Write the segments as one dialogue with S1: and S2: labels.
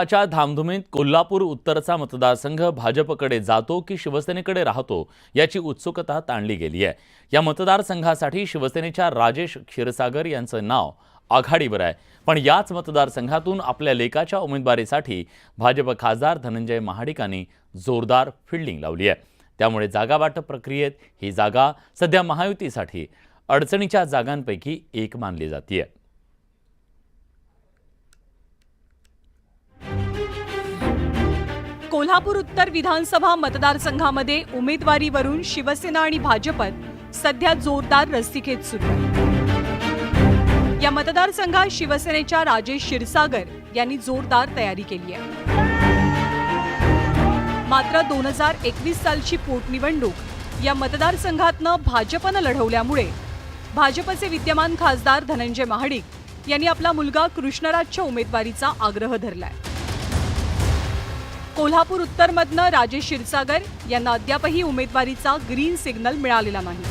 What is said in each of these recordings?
S1: च्या धामधुमीत कोल्हापूर उत्तरचा मतदारसंघ भाजपकडे जातो की शिवसेनेकडे राहतो याची उत्सुकता ताणली गेली आहे। या मतदारसंघासाठी शिवसेनेच्या राजेश क्षीरसागर यांचं नाव आघाडीवर आहे, पण याच मतदारसंघातून आपल्या लेकाच्या उमेदवारीसाठी भाजप खासदार धनंजय महाडिकांनी जोरदार फिल्डिंग लावली आहे। त्यामुळे जागा वाटप प्रक्रियेत ही जागा सध्या महायुतीसाठी अडचणीच्या जागांपैकी एक मानली जाते।
S2: कोल्हापूर उत्तर विधानसभा मतदारसंघामध्ये उमेदवारीवरून शिवसेना आणि भाजपत सध्या जोरदार रस्सीखेच सुरू आहे। या मतदारसंघात शिवसेनेच्या राजेश क्षीरसागर यांनी जोरदार तयारी केली आहे। मात्र 2021 सालची पोटनिवडणूक या मतदारसंघातनं भाजपनं लढवल्यामुळे भाजपचे विद्यमान खासदार धनंजय महाडिक यांनी आपला मुलगा कृष्णराजच्या उमेदवारीचा आग्रह धरलाय। कोल्हापूर उत्तरमधनं राजेश क्षीरसागर यांना अद्यापही उमेदवारीचा ग्रीन सिग्नल मिळालेला नाही।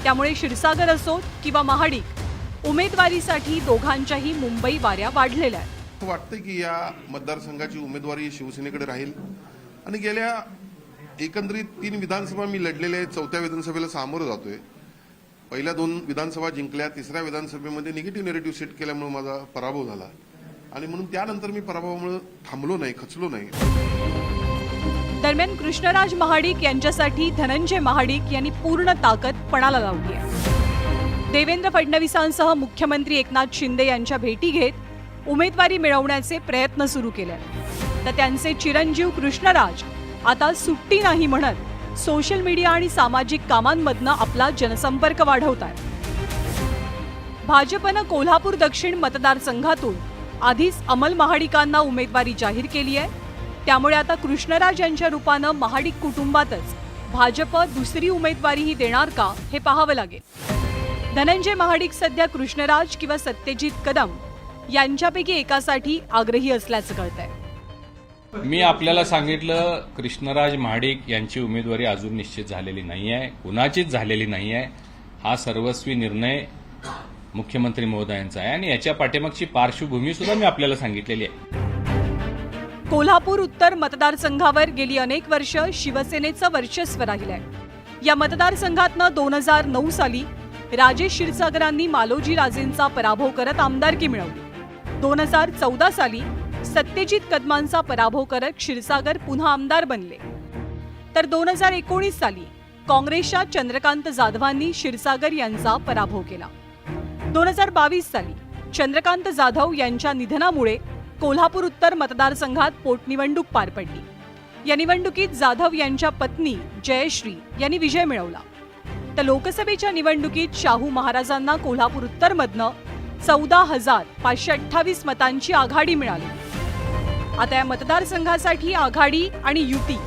S2: त्यामुळे क्षीरसागर असो किंवा महाडिक उमेदवारीसाठी दोघांच्याही मुंबई वाऱ्या वाढलेल्या आहेत।
S3: वाटतं की या मतदारसंघाची उमेदवारी शिवसेनेकडे राहील आणि गेल्या एकंदरीत 3 विधानसभा मी लढलेले आहेत। 4थ्या विधानसभेला सामोरं जातोय। पहिल्या 2 विधानसभा जिंकल्या, 3ऱ्या विधानसभेमध्ये निगेटिव्ह नेरेटिव्ह सेट केल्यामुळे माझा पराभव झाला आणि म्हणून त्यानंतर मी पराभवामुळे थांबलो नाही, खचलो नाही।
S2: दरम्यान कृष्णराज महाडिक यांच्यासाठी धनंजय महाडिक यांनी पूर्ण ताकद पणाला लावली आहे। देवेंद्र फडणवीसांसह मुख्यमंत्री एकनाथ शिंदे यांच्या भेटी घेत उमेदवारी मिळवण्याचे प्रयत्न सुरू केले, तर त्यांचे चिरंजीव कृष्णराज आता सुट्टी नाही म्हणत सोशल मीडिया आणि सामाजिक कामांमधनं आपला जनसंपर्क वाढवतात। भाजपनं कोल्हापूर दक्षिण मतदारसंघातून आधीच अमल महाडिकांना उमेदवारी जाहीर केली आहे। त्यामुळे आता कृष्णराज यांच्या रूपानं महाडिक कुटुंबातच भाजप दुसरी उमेदवारीही देणार का हे पाहावं लागेल। धनंजय महाडिक सध्या कृष्णराज किंवा सत्यजित कदम यांच्यापैकी एकासाठी आग्रही असल्याचं कळतंय।
S4: मी आपल्याला सांगितलं, कृष्णराज महाडिक यांची उमेदवारी अजून निश्चित झालेली नाही आहे, कुणाचीच झालेली नाही आहे। हा सर्वस्वी निर्णय मुख्यमंत्री महोदयांचा आहे आणि याच्या पाठीमागची पार्श्वभूमी सुद्धा मी आपल्याला सांगितलेली आहे।
S2: कोल्हापूर उत्तर मतदारसंघावर गेली अनेक वर्ष शिवसेनेचं वर्चस्व राहिलंय। या मतदारसंघातनं 2009 साली राजेश क्षीरसागरांनी मालोजी राजेंचा पराभव करत आमदारकी मिळवली। 2014 साली सत्यजित कदमांचा पराभव करत क्षीरसागर पुन्हा आमदार बनले, तर 2019 साली काँग्रेसच्या चंद्रकांत जाधवांनी क्षीरसागर यांचा पराभव केला। 2022 साली चंद्रकांत जाधव यांच्या निधनामुळे कोल्हापूर उत्तर मतदारसंघात पोटनिवडणूक पार पडली। या निवडणुकीत जाधव यांच्या पत्नी जयश्री यांनी विजय मिळवला, तर लोकसभेच्या निवडणुकीत शाहू महाराजांना कोल्हापूर उत्तरमधनं 14,528 मतांची आघाडी मिळाली। आता या मतदारसंघासाठी आघाडी आणि युती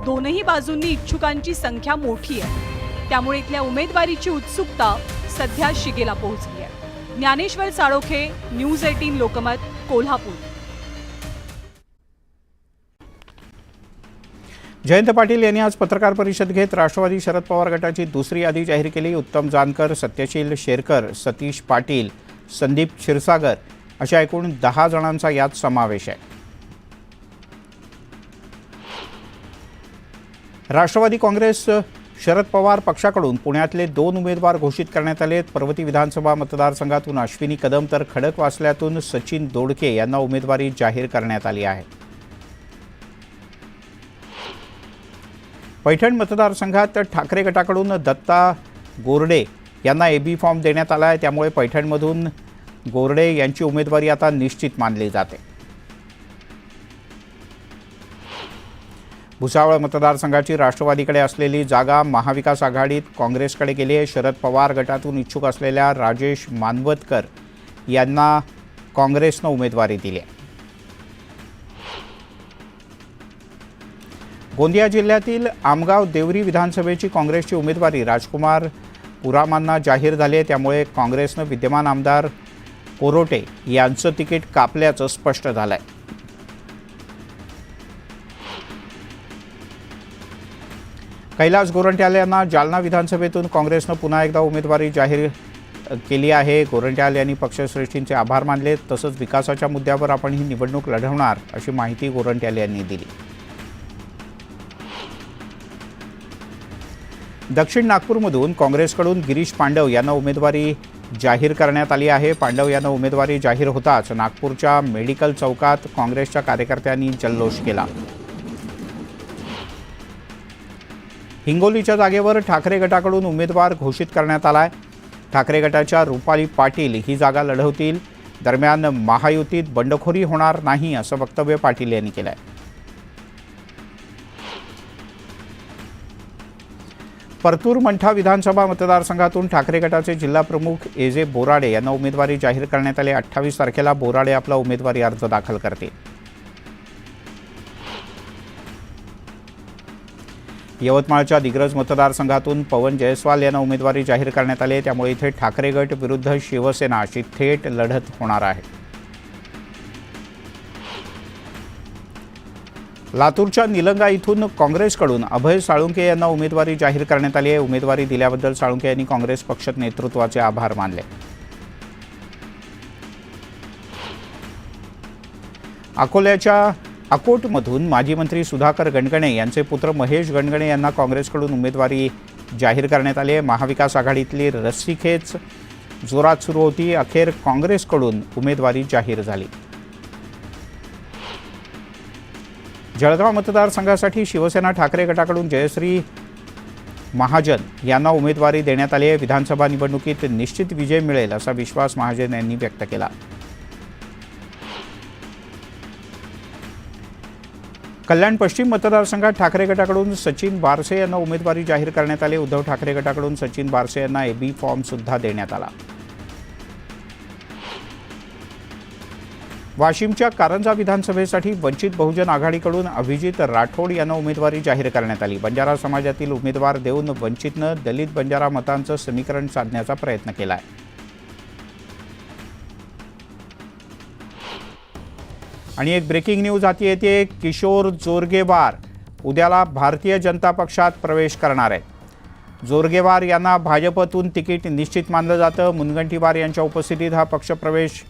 S2: दोनही बाजूंनी इच्छुकांची संख्या मोठी आहे। त्यामुळे इथल्या उमेदवारीची उत्सुकता सध्या शिगेला पोहोचली आहे। ज्ञानेश्वर साळोखे, न्यूज 18 लोकमत, कोल्हापूर।
S5: जयंत पाटील यांनी आज पत्रकार परिषद घेत राष्ट्रवादी शरद पवार गटाची दुसरी यादी जाहीर केली। उत्तम जानकर, सत्यशील शेरकर, सतीश पाटील, संदीप क्षीरसागर अशा एकूण 10 जणांचा यात समावेश आहे। राष्ट्रवादी काँग्रेस शरद पवार पक्षाकडून पुण्यातले 2 उमेदवार घोषित करण्यात आले आहेत। पर्वती विधानसभा मतदारसंघातून अश्विनी कदम तर खडकवासल्यातून सचिन दोडके यांना उमेदवारी जाहीर करण्यात आली आहे। पैठण मतदारसंघात ठाकरे गटाकडून दत्ता गोरडे यांना एबी फॉर्म देण्यात आला आहे। त्यामुळे पैठणमधून गोरडे यांची उमेदवारी आता निश्चित मानली जाते। भुसावळ मतदारसंघाची राष्ट्रवादीकडे असलेली जागा महाविकास आघाडीत काँग्रेसकडे गेली आहे। शरद पवार गटातून इच्छुक असलेल्या राजेश मानवतकर यांना काँग्रेसनं उमेदवारी दिली आहे। गोंदिया जिल्ह्यातील आमगाव देवरी विधानसभेची काँग्रेसची उमेदवारी राजकुमार पुरामांना जाहीर झाली आहे। त्यामुळे काँग्रेसनं विद्यमान आमदार कोरोटे यांचं तिकीट कापल्याचं स्पष्ट झालं आहे। कैलास गोरंट्याल यांना जालना विधानसभेतून काँग्रेसनं पुन्हा एकदा उमेदवारी जाहीर केली आहे. गोरंट्याल यांनी पक्षश्रेष्ठींचे आभार मानले. तसंच विकासाच्या मुद्द्यावर आपण ही निवडणूक लढवणार अशी माहिती गोरंट्याल यांनी दिली. दक्षिण नागपूरमधून काँग्रेसकडून गिरीश पांडव यांना उमेदवारी जाहीर करण्यात आली आहे. पांडव यांना उमेदवारी जाहीर होताच नागपूरच्या मेडिकल चौकात काँग्रेसच्या कार्यकर्त्यांनी जल्लोष केला. हिंगोलीच्या जागेवर ठाकरे गटाकडून उमेदवार घोषित करण्यात आलाय. ठाकरे गटाच्या रुपाली पाटील ही जागा लढवतील. दरम्यान महायुतीत बंडखोरी होणार नाही असं वक्तव्य पाटील यांनी केलं आहे. परतूर मंठा विधानसभा मतदारसंघातून ठाकरे गटाचे जिल्हा प्रमुख एजे बोराडे यांना उमेदवारी जाहीर करण्यात आली. 28 तारखेला बोराडे आपला उमेदवारी अर्ज दाखल करतील. यवतमाळच्या दिग्रज मतदारसंघातून पवन जयस्वाल यांना उमेदवारी जाहीर करण्यात आली. त्यामुळे इथे ठाकरे गट विरुद्ध शिवसेना अशी थेट लढत होणार आहे. लातूरच्या निलंगा इथून काँग्रेसकडून अभय साळुंके यांना उमेदवारी जाहीर करण्यात आली आहे. उमेदवारी दिल्याबद्दल साळुंके यांनी काँग्रेस पक्ष नेतृत्वाचे आभार मानले. अकोल्याच्या अकोटमधून माजी मंत्री सुधाकर गणगणे यांचे पुत्र महेश गणगणे यांना काँग्रेसकडून उमेदवारी जाहीर करण्यात आली आहे. महाविकास आघाडीतली रस्सीखेच जोरात सुरू होती. अखेर काँग्रेसकडून उमेदवारी जाहीर झाली. जळगाव मतदारसंघासाठी शिवसेना ठाकरे गटाकडून जयश्री महाजन यांना उमेदवारी देण्यात आली आहे. विधानसभा निवडणुकीत निश्चित विजय मिळेल असा विश्वास महाजन यांनी व्यक्त केला. कल्याण पश्चिम मतदारसंघात ठाकरे गटाकडून सचिन बारसे यांना उमेदवारी जाहीर करण्यात आली. उद्धव ठाकरे गटाकडून सचिन बारसे यांना एबी फॉर्म सुद्धा देण्यात आला. वाशिमच्या कारंजा विधानसभेसाठी वंचित बहुजन आघाडीकडून अभिजित राठोड यांना उमेदवारी जाहीर करण्यात आली. बंजारा समाजातील उमेदवार देऊन वंचितनं दलित बंजारा मतांचं समीकरण साधण्याचा प्रयत्न केला आहे. आणि एक ब्रेकिंग न्यूज हाती येते. किशोर जोरगेवार उद्याला भारतीय जनता पक्षात प्रवेश करणार आहेत. जोरगेवार यांना भाजपतून तिकीट निश्चित मानलं जातं. मुनगंटीवार यांच्या उपस्थितीत हा पक्षप्रवेश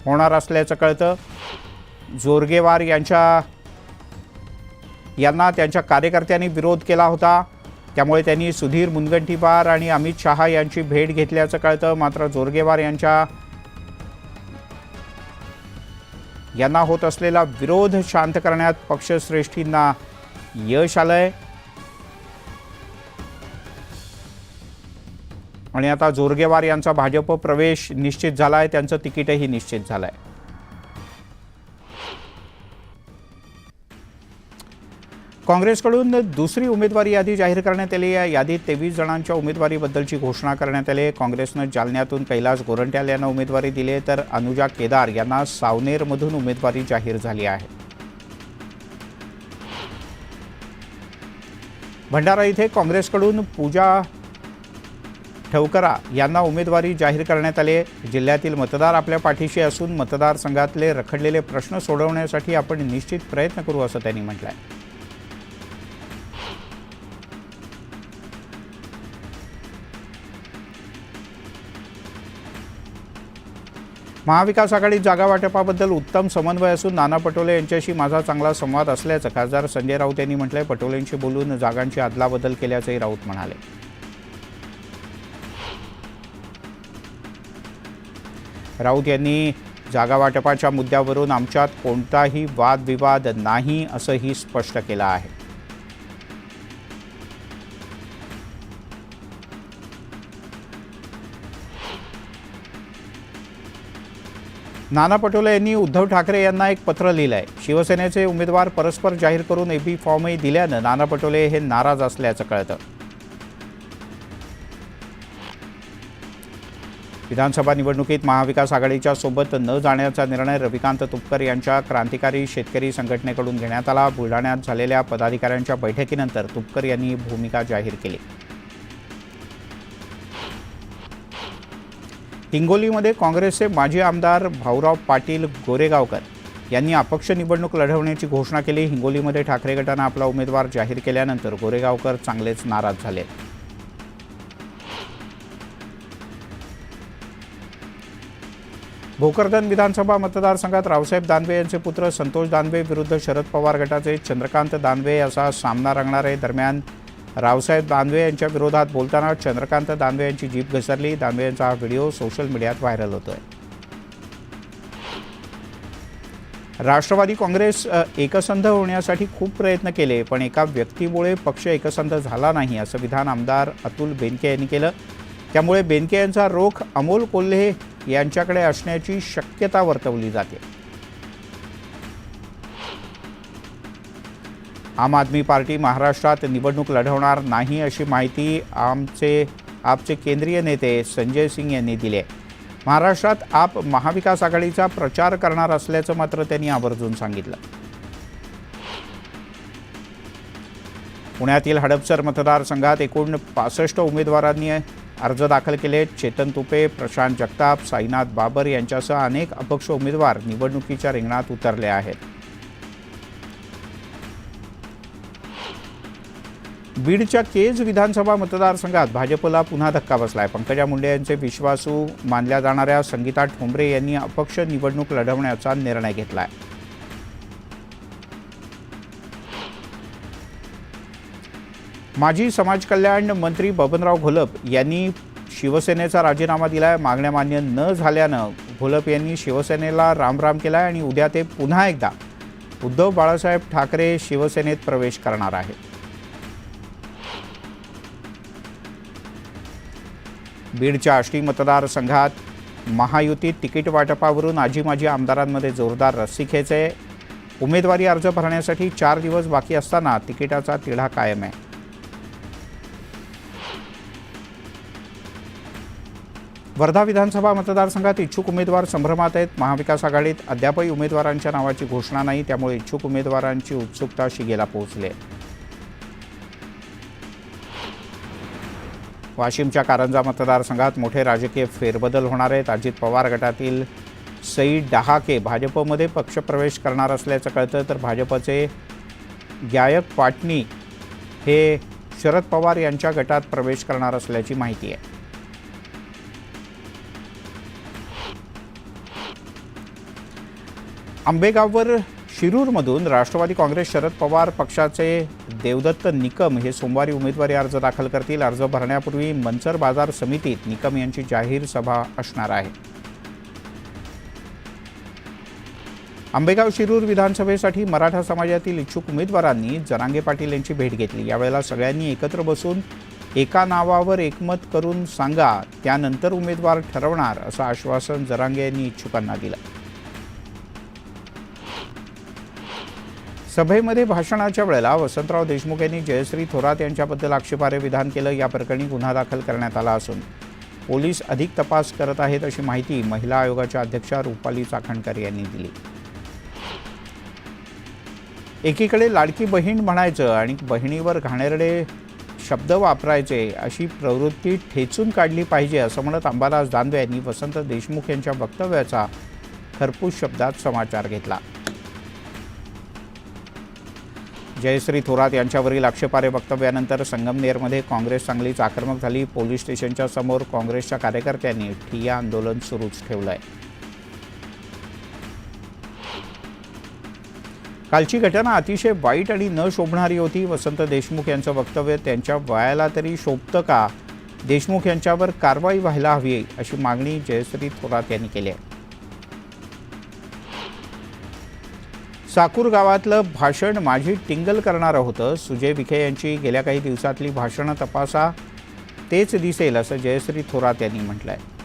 S5: होणार असल्याचं कळतं. जोरगेवार यांना त्यांच्या कार्यकर्त्यांनी विरोध केला होता. त्यामुळे त्यांनी सुधीर मुनगंटीवार आणि अमित शहा यांची भेट घेतल्याचं कळतं. मात्र जोरगेवार यांना होत असलेला विरोध शांत करण्यात पक्षश्रेष्ठींना यश आलंय. आणि आता जोरगेवार यांचा भाजप प्रवेश निश्चित झालाय. त्यांचं तिकीटही निश्चित झालंय. काँग्रेसकडून दुसरी उमेदवारी यादी जाहीर करण्यात आली. या यादीत 23 जणांच्या उमेदवारीबद्दलची घोषणा करण्यात आली. काँग्रेसनं जालन्यातून कैलास गोरंट्याल यांना उमेदवारी दिली, तर अनुजा केदार यांना सावनेरमधून उमेदवारी जाहीर झाली आहे. भंडारा इथे काँग्रेसकडून पूजा ठवकरा यांना उमेदवारी जाहीर करण्यात आली. जिल्ह्यातील मतदार आपल्या पाठीशी असून मतदारसंघातले रखडलेले प्रश्न सोडवण्यासाठी आपण निश्चित प्रयत्न करू असं त्यांनी म्हटलं आहे. महाविकास आघाडीत जागा वाटपाबद्दल उत्तम समन्वय असून नाना पटोले यांच्याशी माझा चांगला संवाद असल्याचं खासदार संजय राऊत यांनी म्हटलंय. पटोलेंशी बोलून जागांची अदलाबदल केल्याचंही राऊत म्हणाले. राऊत यांनी जागा वाटपाच्या मुद्द्यावरून आमच्यात कोणताही वादविवाद नाही असंही स्पष्ट केलं आहे. नाना पटोले यांनी उद्धव ठाकरे यांना एक पत्र लिहिलं आहे. शिवसेनेचे उमेदवार परस्पर जाहीर करून एबी फॉर्मही दिल्यानं नाना पटोले हे नाराज असल्याचं कळतं. विधानसभा निवडणुकीत महाविकास आघाडीच्या सोबत न जाण्याचा निर्णय रविकांत तुपकर यांच्या क्रांतिकारी शेतकरी संघटनेकडून घेण्यात आला. बुलढाण्यात झालेल्या पदाधिकाऱ्यांच्या बैठकीनंतर तुपकर यांनी भूमिका जाहीर केली. हिंगोलीमध्ये काँग्रेसचे माजी आमदार भाऊराव पाटील गोरेगावकर यांनी अपक्ष निवडणूक लढवण्याची घोषणा केली. हिंगोलीमध्ये ठाकरे गटानं आपला उमेदवार जाहीर केल्यानंतर गोरेगावकर चांगलेच नाराज झाले. भोकरदन विधानसभा मतदारसंघात रावसाहेब दानवे यांचे पुत्र संतोष दानवे विरुद्ध शरद पवार गटाचे चंद्रकांत दानवे असा सामना रंगणार आहे. दरम्यान रावसाहेब दानवे यांच्या विरोधात बोलताना चंद्रकांत दानवे यांची जीभ घसरली. दानवे यांचा हा व्हिडिओ सोशल मीडियात व्हायरल होतोय. राष्ट्रवादी काँग्रेस एकसंध होण्यासाठी खूप प्रयत्न केले, पण एका व्यक्तीमुळे पक्ष एकसंध झाला नाही असं विधान आमदार अतुल बेनके यांनी केलं. त्यामुळे बेनके यांचा रोख अमोल कोल्हे यांच्याकडे असण्याची शक्यता वर्तवली जाते. आम आदमी पार्टी महाराष्ट्रात निवडणूक लढवणार नाही अशी माहिती आपचे केंद्रीय नेते संजय सिंग यांनी दिली आहे. महाराष्ट्रात आप महाविकास आघाडीचा प्रचार करणार असल्याचं मात्र त्यांनी आवर्जून सांगितलं. पुण्यातील हडपसर मतदारसंघात एकूण 65 उमेदवारांनी अर्ज दाखल केले. चेतन तुपे, प्रशांत जगताप, साईनाथ बाबर यांच्यासह अनेक अपक्ष उमेदवार निवडणुकीच्या रिंगणात उतरले आहेत. बीडच्या केज विधानसभा मतदारसंघात भाजपला पुन्हा धक्का बसलाय. पंकजा मुंडे यांचे विश्वासू मानल्या जाणाऱ्या संगीता ठोंबरे यांनी अपक्ष निवडणूक लढवण्याचा निर्णय घेतलाय. माजी समाज कल्याण मंत्री बबनराव घोलप यांनी शिवसेनेचा राजीनामा दिलाय. मागण्या मान्य न झाल्यानं घोलप यांनी शिवसेनेला रामराम केलाय आणि उद्या ते पुन्हा एकदा उद्धव बाळासाहेब ठाकरे शिवसेनेत प्रवेश करणार आहेत. बीडच्या आष्टी मतदारसंघात महायुतीत तिकीट वाटपावरून आजी माजी आमदारांमध्ये जोरदार रस्सीखेच आहे. उमेदवारी अर्ज भरण्यासाठी 4 दिवस बाकी असताना तिकिटाचा तिढा कायम आहे. वर्धा विधानसभा मतदारसंघात इच्छुक उमेदवार संभ्रमात आहेत. महाविकास आघाडीत अद्यापही उमेदवारांच्या नावाची घोषणा नाही, त्यामुळे इच्छुक उमेदवारांची उत्सुकता शिगेला पोहोचली आहे. वाशिमच्या कारंजा मतदारसंघात मोठे राजकीय फेरबदल होणार आहेत. अजित पवार गटातील सई डहाके भाजपमध्ये पक्षप्रवेश करणार असल्याचं कळतं, तर भाजपचे गायक पाटणी हे शरद पवार यांच्या गटात प्रवेश करणार असल्याची माहिती आहे. आंबेगाववर शिरूरमधून राष्ट्रवादी काँग्रेस शरद पवार पक्षाचे देवदत्त निकम हे सोमवारी उमेदवारी अर्ज दाखल करतील. अर्ज भरण्यापूर्वी मनसर बाजार समितीत निकम यांची जाहीर सभा असणार आहे. आंबेगाव शिरूर विधानसभेसाठी मराठा समाजातील इच्छुक उमेदवारांनी जरांगे पाटील यांची भेट घेतली. यावेळेला सगळ्यांनी एकत्र बसून एका नावावर एकमत करून सांगा, त्यानंतर उमेदवार ठरवणार असं आश्वासन जरांगे यांनी इच्छुकांना दिलं. सभेमध्ये भाषणाच्या वेळेला वसंतराव देशमुख यांनी जयश्री थोरात यांच्याबद्दल आक्षेपार्ह विधान केलं. या प्रकरणी गुन्हा दाखल करण्यात आला असून पोलीस अधिक तपास करत आहेत अशी माहिती महिला आयोगाच्या अध्यक्षा रुपाली चाखणकर यांनी दिली. एकीकडे लाडकी बहीण म्हणायचं आणि बहिणीवर घाणेरडे शब्द वापरायचे अशी प्रवृत्ती ठेचून काढली पाहिजे असं म्हणत अंबादास दानवे यांनी वसंत देशमुख यांच्या वक्तव्याचा खरपूस शब्दात समाचार घेतला. जयश्री थोरात यांच्यावरील आक्षेपार्ह वक्तव्यानंतर संगमनेरमध्ये काँग्रेस चांगलीच आक्रमक झाली. पोलीस स्टेशनच्या समोर काँग्रेसच्या कार्यकर्त्यांनी ठिय्या आंदोलन सुरूच ठेवलं आहे. कालची घटना अतिशय वाईट आणि न शोभणारी होती. वसंत देशमुख यांचं वक्तव्य त्यांच्या वयाला तरी शोभतं का? देशमुख यांच्यावर कारवाई व्हायला हवी अशी मागणी जयश्री थोरात यांनी केली आहे. साकूर गावातलं भाषण माझी टिंगल करणारं होतं. सुजय विखे यांची गेल्या काही दिवसातली भाषणं तपासा, तेच दिसेल असं जयश्री थोरात यांनी म्हटलं आहे.